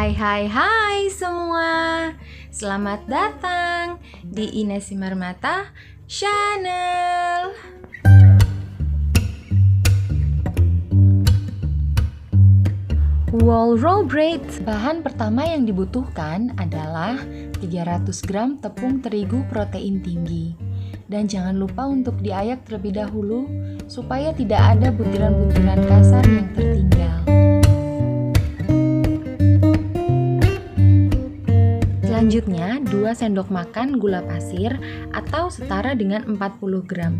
Hai semua. Selamat datang di Ines Simarmata Channel. Wall roll bread. Bahan pertama yang dibutuhkan adalah 300 gram tepung terigu protein tinggi. Dan jangan lupa untuk diayak terlebih dahulu supaya tidak ada butiran-butiran kasar yang tertinggal. Selanjutnya, 2 sendok makan gula pasir atau setara dengan 40 gram.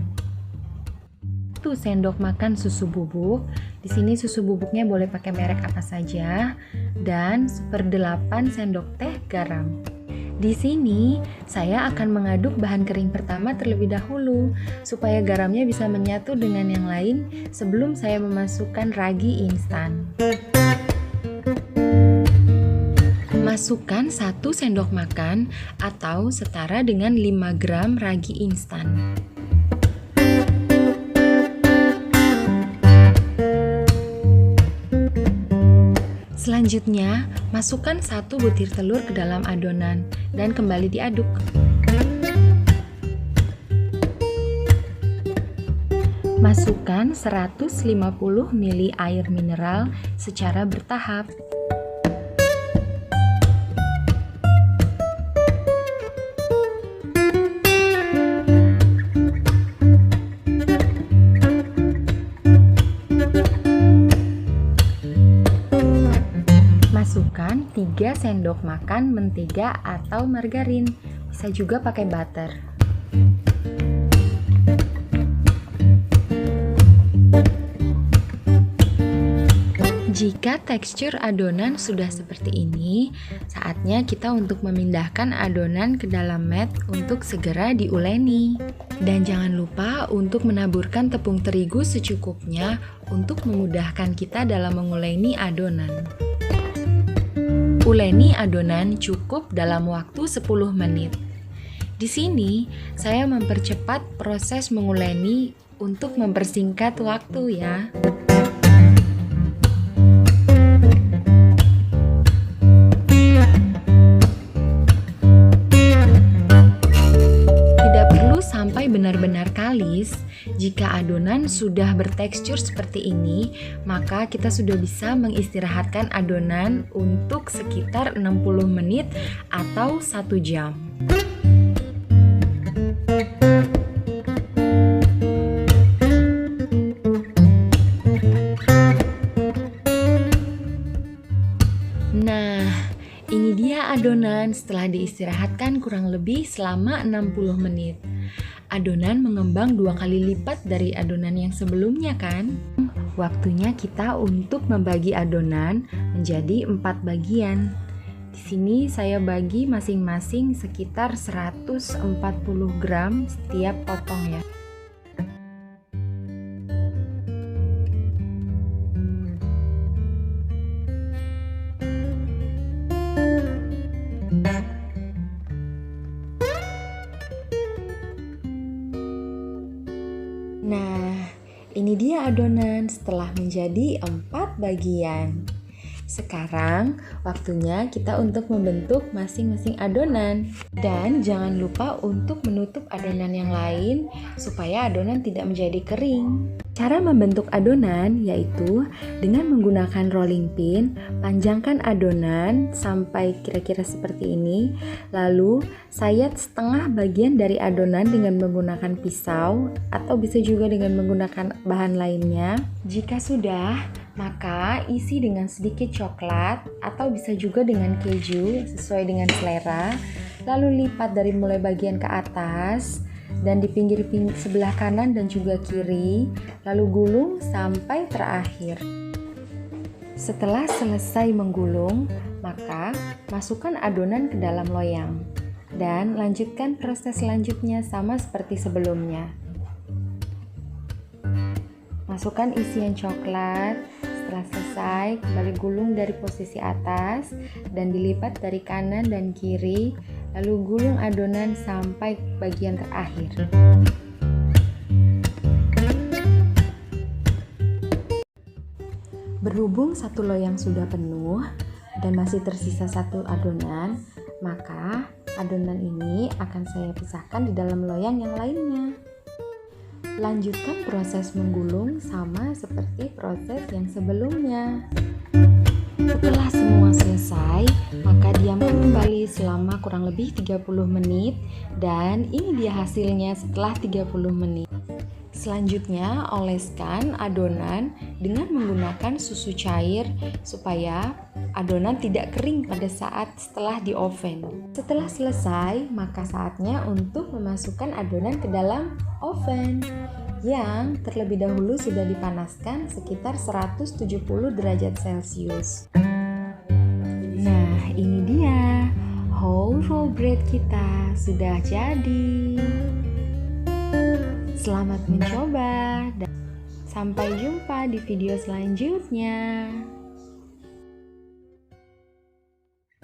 1 sendok makan susu bubuk. Di sini susu bubuknya boleh pakai merek apa saja. Dan 1/8 sendok teh garam. Di sini saya akan mengaduk bahan kering pertama terlebih dahulu supaya garamnya bisa menyatu dengan yang lain sebelum saya memasukkan ragi instan. Masukkan 1 sendok makan atau setara dengan 5 gram ragi instan. Selanjutnya, masukkan 1 butir telur ke dalam adonan dan kembali diaduk. Masukkan 150 ml air mineral secara bertahap. Masukkan 3 sendok makan mentega atau margarin, bisa juga pakai butter. Jika tekstur adonan sudah seperti ini, saatnya kita untuk memindahkan adonan ke dalam mat untuk segera diuleni. Dan jangan lupa untuk menaburkan tepung terigu secukupnya untuk memudahkan kita dalam menguleni adonan. Uleni adonan cukup dalam waktu 10 menit. Di sini, saya mempercepat proses menguleni untuk mempersingkat waktu ya. Tidak perlu sampai benar-benar kalis. Jika adonan sudah bertekstur seperti ini, maka kita sudah bisa mengistirahatkan adonan untuk sekitar 60 menit atau 1 jam. Nah, ini dia adonan setelah diistirahatkan kurang lebih selama 60 menit. Adonan mengembang 2 kali lipat dari adonan yang sebelumnya kan? Waktunya kita untuk membagi adonan menjadi 4 bagian. Di sini saya bagi masing-masing sekitar 140 gram setiap potong ya. Nah, ini dia adonan setelah menjadi 4 bagian. Sekarang waktunya kita untuk membentuk masing-masing adonan. Dan jangan lupa untuk menutup adonan yang lain supaya adonan tidak menjadi kering. Cara membentuk adonan yaitu dengan menggunakan rolling pin, panjangkan adonan sampai kira-kira seperti ini. Lalu sayat setengah bagian dari adonan dengan menggunakan pisau atau bisa juga dengan menggunakan bahan lainnya. Jika sudah, maka isi dengan sedikit coklat atau bisa juga dengan keju sesuai dengan selera. Lalu lipat dari mulai bagian ke atas dan di pinggir sebelah kanan dan juga kiri, lalu gulung sampai terakhir. Setelah selesai menggulung, maka masukkan adonan ke dalam loyang dan lanjutkan proses selanjutnya sama seperti sebelumnya. Masukkan isian coklat. Setelah selesai, kembali gulung dari posisi atas dan dilipat dari kanan dan kiri, lalu gulung adonan sampai bagian terakhir. Berhubung satu loyang sudah penuh, dan masih tersisa satu adonan, maka adonan ini akan saya pisahkan di dalam loyang yang lainnya. Lanjutkan proses menggulung sama seperti proses yang sebelumnya. Setelah semua selesai, maka diamkan kembali selama kurang lebih 30 menit dan ini dia hasilnya setelah 30 menit. Selanjutnya, oleskan adonan dengan menggunakan susu cair supaya adonan tidak kering pada saat setelah di oven. Setelah selesai, maka saatnya untuk memasukkan adonan ke dalam oven yang terlebih dahulu sudah dipanaskan sekitar 170 derajat Celcius. Nah, ini dia whole roll bread kita sudah jadi. Selamat mencoba dan sampai jumpa di video selanjutnya.